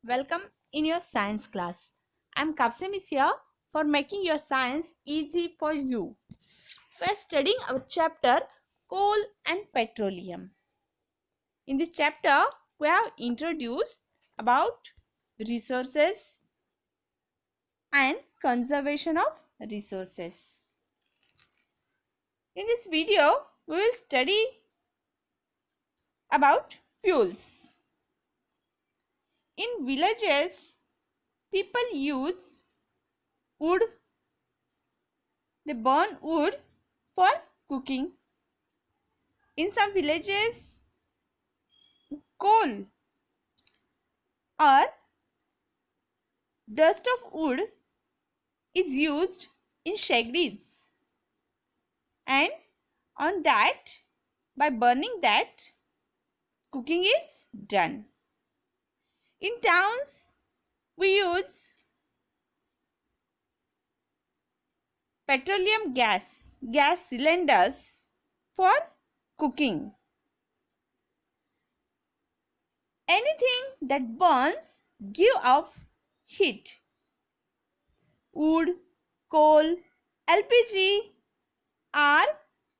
Welcome in your science class. I'm Kapsem is here for making your science easy for you. We're studying our chapter Coal and Petroleum. In this chapter, we have introduced about resources and conservation of resources. In this video, we will study about fuels. In villages, people use wood. They burn wood for cooking. In some villages, coal or dust of wood is used in shagris, and on that, by burning that, cooking is done. In towns, we use petroleum gas cylinders for cooking. Anything that burns give off heat. Wood, coal, LPG are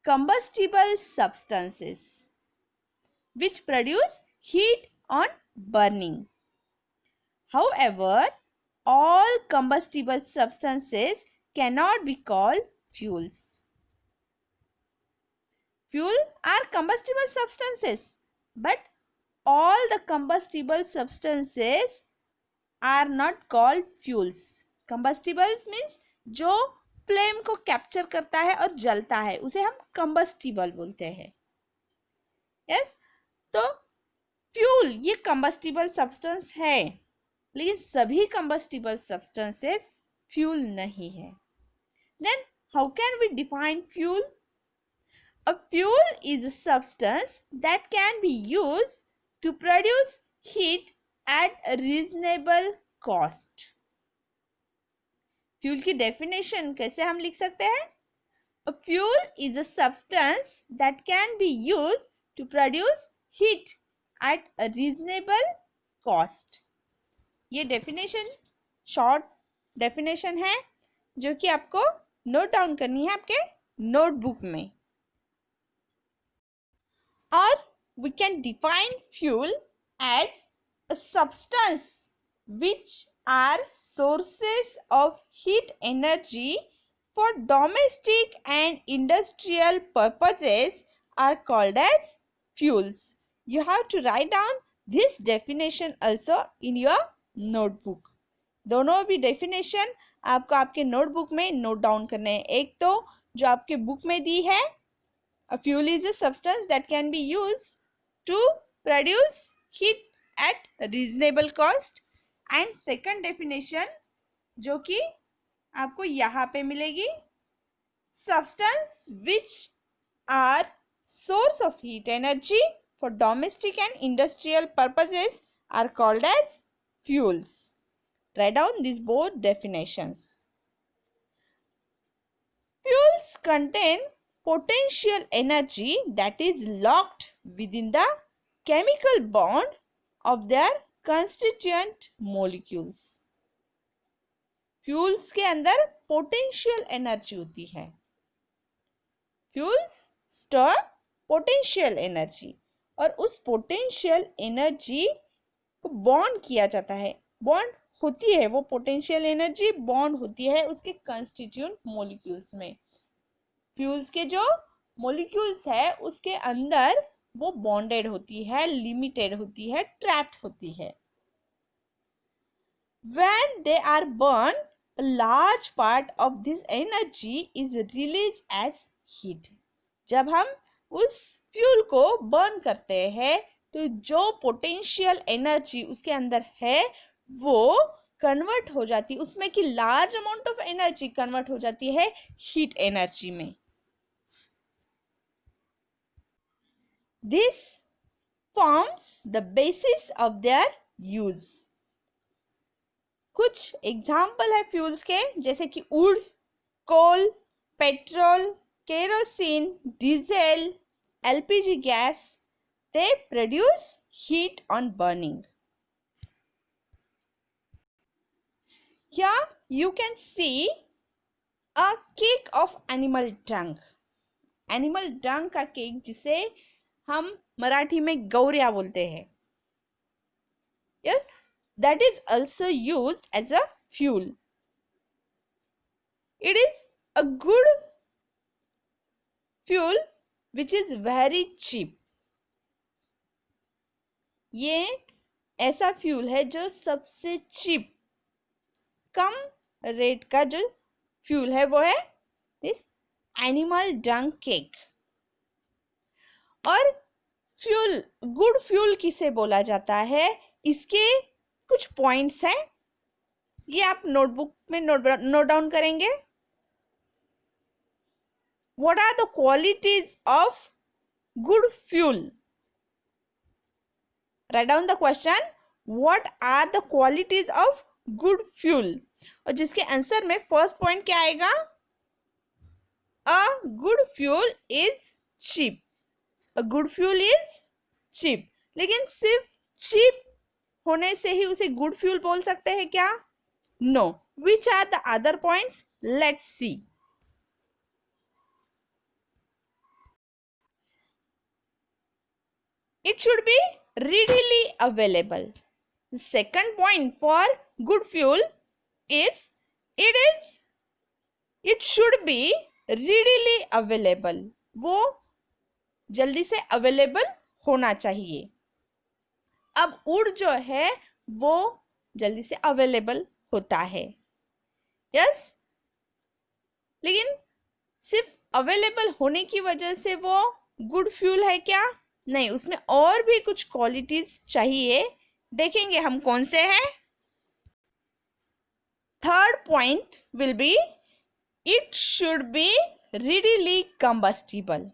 combustible substances which produce heat on burning. However, all combustible substances cannot be called fuels. Fuel are combustible substances, but all the combustible substances are not called fuels. Combustibles means जो flame को capture करता है और जलता है उसे हम combustible बोलते हैं. यस, तो फ्यूल ये कंबस्टिबल सब्सटेंस है, लेकिन सभी कंबस्टिबल सब्सटेंसेस फ्यूल नहीं है. Then how can we define fuel? A fuel is a substance that can be used to produce heat at a reasonable cost. Fuel की डेफिनेशन कैसे हम लिख सकते हैं? A fuel is a substance that can be used to produce heat at a reasonable cost. ये definition short definition है जो कि आपको नोट डाउन करनी है आपके नोटबुक में. Or we can define fuel as a substance which are sources of heat energy for domestic and industrial purposes are called as fuels. You have to write down this definition also in your notebook. दोनों भी definition आपको आपके notebook में note down करने हैं. एक तो जो आपके बुक में दी है, a fuel is a substance that can be used to produce heat at reasonable cost, and second definition जो कि आपको यहाँ पे मिलेगी, substance which are source of heat energy for domestic and industrial purposes are called as fuels. Write down these both definitions. Fuels contain potential energy that is locked within the chemical bond of their constituent molecules. Fuels के अंदर potential energy होती है. Fuels store potential energy और उस potential energy को bond किया जाता है. बॉन्ड होती है, वो पोटेंशियल एनर्जी बॉन्ड होती है उसके कंस्टिट्यूएंट मॉलिक्यूल्स में. फ्यूल्स के जो मॉलिक्यूल्स है उसके अंदर वो बॉन्डेड होती है, लिमिटेड होती है, ट्रैप्ड होती है. When they are burned, a large part of this energy is released as heat. जब हम उस फ्यूल को बर्न करते हैं तो जो पोटेंशियल एनर्जी उसके अंदर है वो कन्वर्ट हो जाती है, उसमें की large amount of energy convert हो जाती है हीट एनर्जी में. This forms the basis of their use. कुछ एग्जाम्पल है फ्यूल्स के, जैसे कि wood, coal, petrol, kerosene, diesel, LPG gas. They produce heat on burning. Here you can see a cake of animal dung. Animal dung का cake, जिसे हम मराठी में गौर्या बोलते हैं. Yes, that is also used as a fuel. It is a good fuel which is very cheap. ये ऐसा fuel है जो सबसे चीप, कम रेट का जो फ्यूल है वो है दिस एनिमल डंग केक. और फ्यूल, गुड फ्यूल किसे बोला जाता है, इसके कुछ पॉइंट्स हैं. ये आप नोटबुक में नोट डाउन करेंगे. What are the qualities of good fuel? Write down the question, what are the qualities of good fuel. और जिसके आंसर में फर्स्ट पॉइंट क्या आएगा, a good fuel is cheap. A good fuel is cheap. लेकिन सिर्फ cheap होने से ही उसे गुड फ्यूल बोल सकते हैं क्या? No. Which are the other points? Let's see. It should be readily available. The second point for good fuel is it should be readily available. वो जल्दी से अवेलेबल होना चाहिए. अब वुड जो है वो जल्दी से अवेलेबल होता है. यस, लेकिन सिर्फ अवेलेबल होने की वजह से वो गुड फ्यूल है क्या? नहीं, उसमें और भी कुछ क्वालिटीज चाहिए. देखेंगे हम कौन से हैं. Third point will be it should be readily combustible.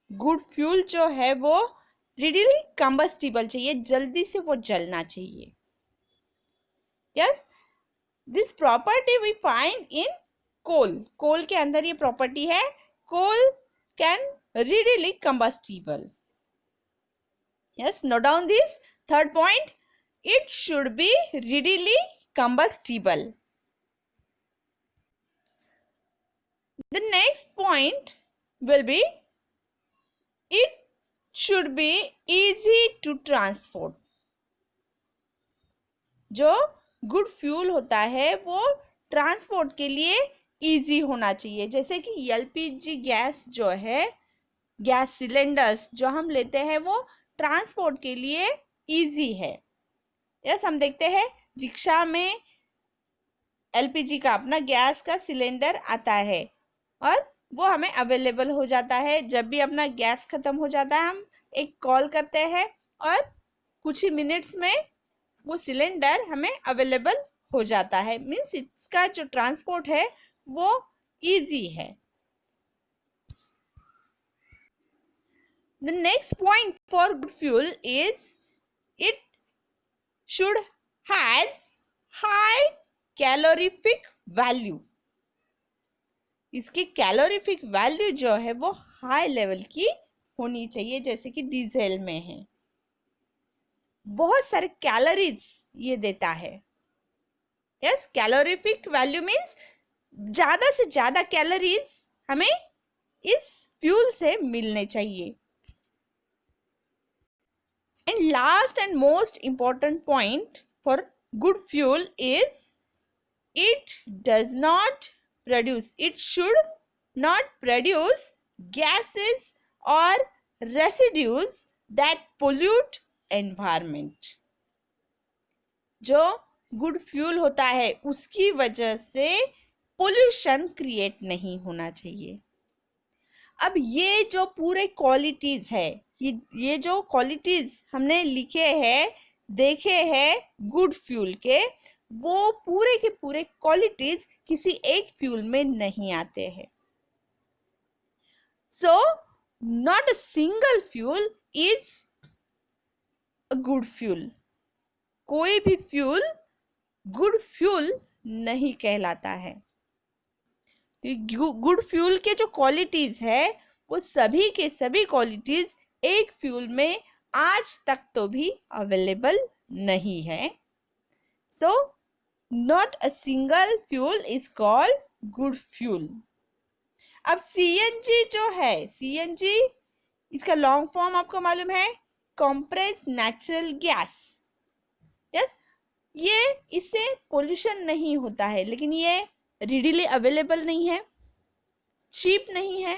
Good fuel जो है वो readily combustible चाहिए, जल्दी से वो जलना चाहिए. Yes, this property we find in coal. Coal के अंदर ये प्रॉपर्टी है. Coal can readily combustible. Yes, note down this third point. It should be readily combustible. The next point will be it should be easy to transport. जो good fuel होता है वो transport के लिए इजी होना चाहिए. जैसे कि एलपीजी गैस जो है, गैस सिलेंडर्स जो हम लेते हैं वो ट्रांसपोर्ट के लिए इजी है. यस, हम देखते हैं रिक्शा में एलपीजी का अपना गैस का सिलेंडर आता है और वो हमें अवेलेबल हो जाता है. जब भी अपना गैस खत्म हो जाता है हम एक कॉल करते हैं और कुछ ही मिनट्स में वो सिलेंडर हमें अवेलेबल हो जाता है. मीन्स इसका जो ट्रांसपोर्ट है वो इजी है. The next point for good fuel is it should has high calorific value. इसकी कैलोरीफिक वैल्यू जो है वो हाई लेवल की होनी चाहिए, जैसे कि डीजल में है. बहुत सारे कैलोरीज ये देता है. यस, कैलोरीफिक वैल्यू मीन्स ज्यादा से ज्यादा कैलोरीज हमें इस फ्यूल से मिलने चाहिए. And last and most important point for good fuel is it does not produce, it should not produce gases or residues that pollute environment. जो गुड फ्यूल होता है उसकी वजह से पोल्यूशन क्रिएट नहीं होना चाहिए. अब ये जो पूरे क्वालिटीज है, ये जो क्वालिटीज हमने लिखे हैं, देखे हैं गुड फ्यूल के, वो पूरे के पूरे क्वालिटीज किसी एक फ्यूल में नहीं आते हैं. So not a single fuel is a good fuel. कोई भी फ्यूल गुड फ्यूल नहीं कहलाता है. गुड फ्यूल के जो क्वालिटीज है वो सभी के सभी क्वालिटीज एक फ्यूल में आज तक तो भी अवेलेबल नहीं है. सो Not a single fuel is called good fuel. अब CNG जो है, CNG इसका लॉन्ग फॉर्म आपको मालूम है, कंप्रेस्ड नेचुरल गैस. यस, ये इससे पोल्यूशन नहीं होता है, लेकिन ये रिडीली अवेलेबल नहीं है, चीप नहीं है.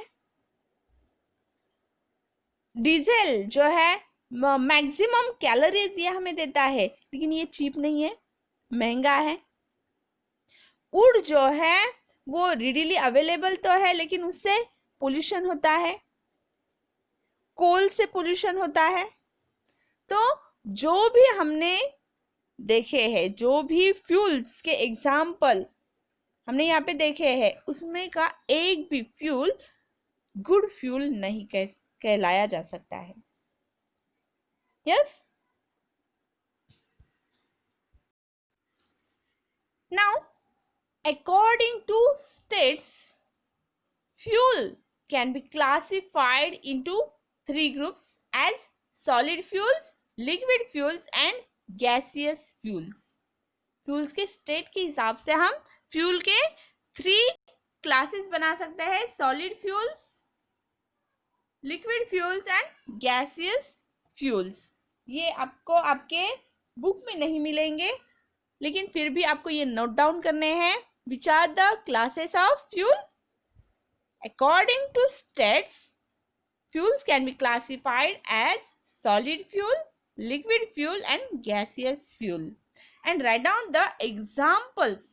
डीजल जो है मैक्सिमम कैलोरीज ये हमें देता है, लेकिन ये चीप नहीं है, महंगा है. वुड जो है वो रिडीली अवेलेबल तो है, लेकिन उससे पोल्यूशन होता है, कोल से पोल्यूशन होता है. तो जो भी हमने देखे हैं, जो भी फ्यूल्स के एग्जाम्पल हमने यहाँ पे देखे हैं, उसमें का एक भी फ्यूल गुड फ्यूल नहीं कहलाया जा सकता है. Yes. Now according to states, fuel can be classified into three groups as solid fuels, liquid fuels and gaseous fuels. Fuels के स्टेट के हिसाब से हम फ्यूल के 3 क्लासेस बना सकते हैं: solid fuels, liquid fuels and gaseous fuels. ये आपको आपके बुक में नहीं मिलेंगे, लेकिन फिर भी आपको ये नोट डाउन करने हैं. Which are the classes of fuel? According to states, fuels can be classified as solid fuel, liquid fuel and gaseous fuel. And write down the examples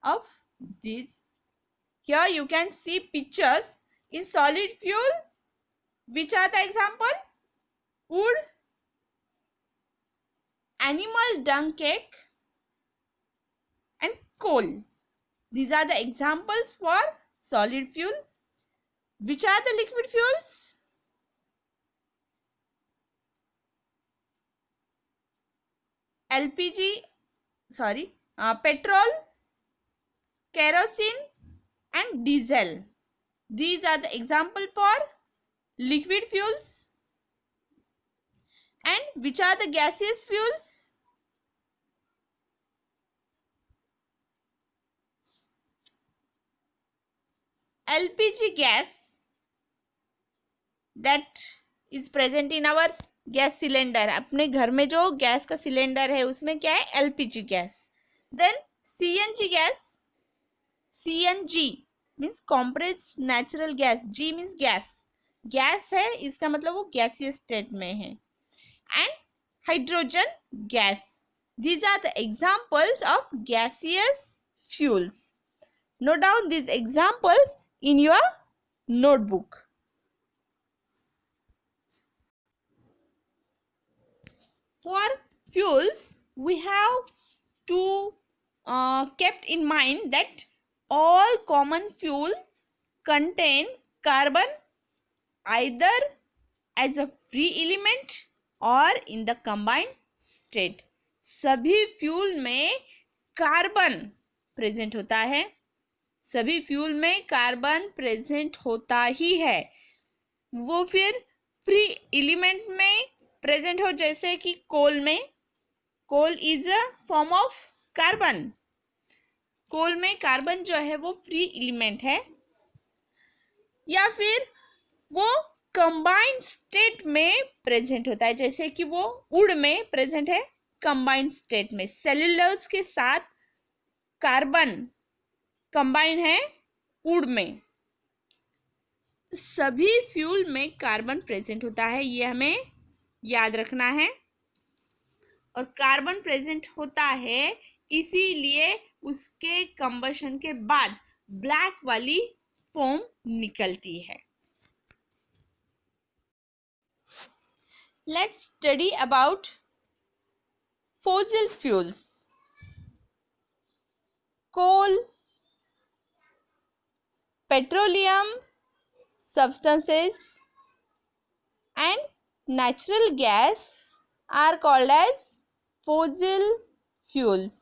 of these. Here you can see pictures in solid fuel. Which are the example? Wood, animal dung cake and coal. These are the examples for solid fuel. Which are the liquid fuels? Petrol, kerosene and diesel. These are the example for liquid fuels. And which are the gaseous fuels? LPG gas that is present in our gas cylinder. अपने घर में जो gas का cylinder है उसमें क्या है? LPG gas. Then CNG gas. CNG means compressed natural gas. G means gas, gas है, इसका मतलब वो गैसियस स्टेट में है. And hydrogen gas. These are the examples of gaseous fuels. Note down these examples in your notebook. For fuels, we have to kept in mind that all common fuel contain carbon either as a free element or in the combined state. सभी fuel में carbon present होता है. सभी fuel में carbon present होता ही है. वो फिर फ्री एलिमेंट में प्रेजेंट हो, जैसे कि कोल में. Coal is a form of carbon. Coal में कार्बन जो है वो फ्री एलिमेंट है. या फिर वो कंबाइंड स्टेट में प्रेजेंट होता है, जैसे कि वो वुड में प्रेजेंट है कंबाइंड स्टेट में. सेल्यूलोज के साथ कार्बन कंबाइन है वुड में. सभी फ्यूल में कार्बन प्रेजेंट होता है, ये हमें याद रखना है. और कार्बन प्रेजेंट होता है इसीलिए उसके कंबशन के बाद ब्लैक वाली फोम निकलती है. Let's study about fossil fuels. Coal, petroleum substances and natural gas are called as fossil fuels.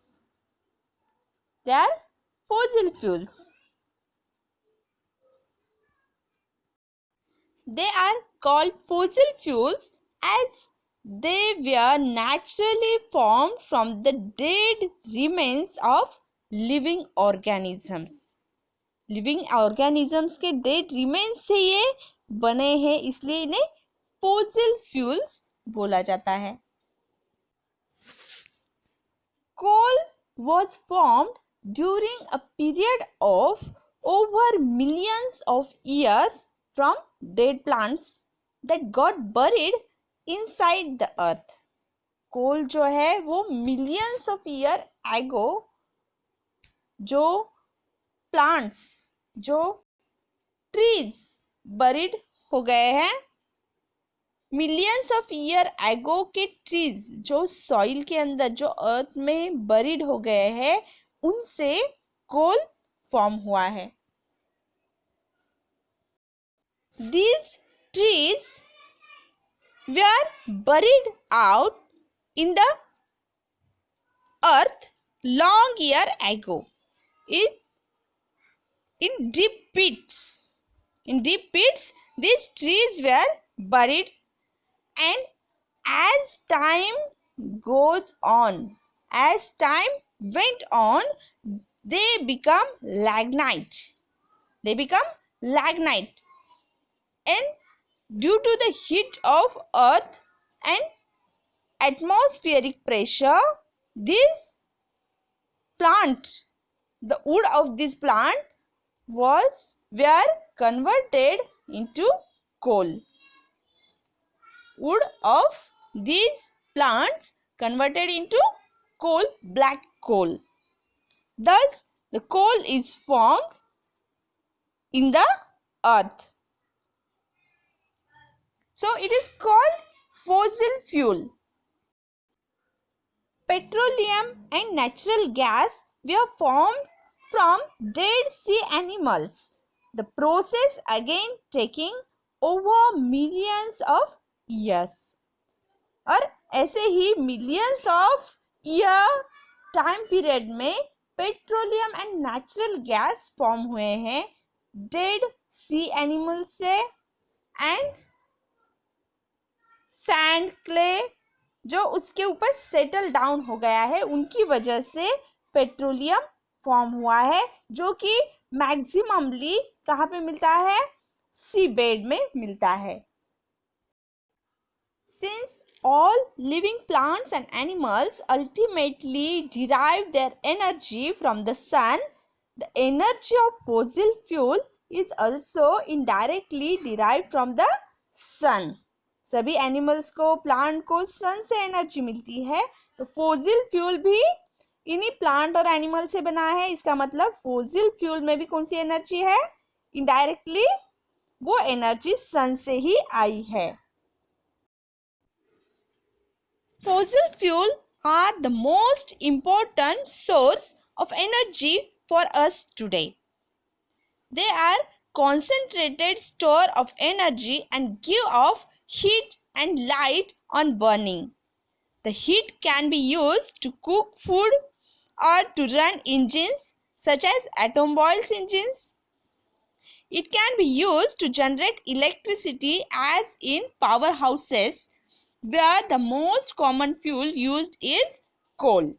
They are fossil fuels. They are called fossil fuels as They were naturally formed from the dead remains of living organisms. Living organisms के dead remains से ये बने हैं, इसलिए इन्हें fossil fuels बोला जाता है. Coal was formed during a period of over millions of years from dead plants that got buried inside the earth. कोल जो है वो मिलियंस ऑफ ईयर एगो जो प्लांट्स, जो ट्रीज बरीड हो गए हैं, मिलियंस ऑफ ईयर एगो के trees जो सॉइल के अंदर, जो अर्थ में बरीड हो गए हैं, उनसे कोल फॉर्म हुआ है. These trees were buried out in the earth long year ago in deep pits. In deep pits, these trees were buried, and as time goes on, as time went on, they become lignite. They become lignite, and due to the heat of earth and atmospheric pressure, this plant, the wood of this plant were converted into coal. Wood of these plants converted into coal, black coal. Thus, the coal is formed in the earth. So, it is called fossil fuel. Petroleum and natural gas were formed from dead sea animals. The process again taking over millions of years. और ऐसे ही millions of year time period में petroleum and natural gas form हुए हैं dead sea animal से, and sand, clay जो उसके ऊपर सेटल डाउन हो गया है, उनकी वजह से पेट्रोलियम फॉर्म हुआ है, जो कि मैक्सिममली कहाँ पे मिलता है? सी बेड में मिलता है. Since all living plants and animals ultimately derive their energy from the sun, the energy of fossil fuel is also indirectly derived from the sun. सभी एनिमल्स को, प्लांट को सन से एनर्जी मिलती है, तो फॉसिल फ्यूल भी इन्हीं प्लांट और एनिमल से बना है. इसका मतलब फॉसिल फ्यूल में भी कौन सी एनर्जी है? इनडायरेक्टली वो एनर्जी सन से ही आई है. Fossil fuel are the most important source of energy for us today. They are concentrated store of energy and give off heat and light on burning. The heat can be used to cook food or to run engines such as automobiles engines. It can be used to generate electricity as in powerhouses, where the most common fuel used is coal.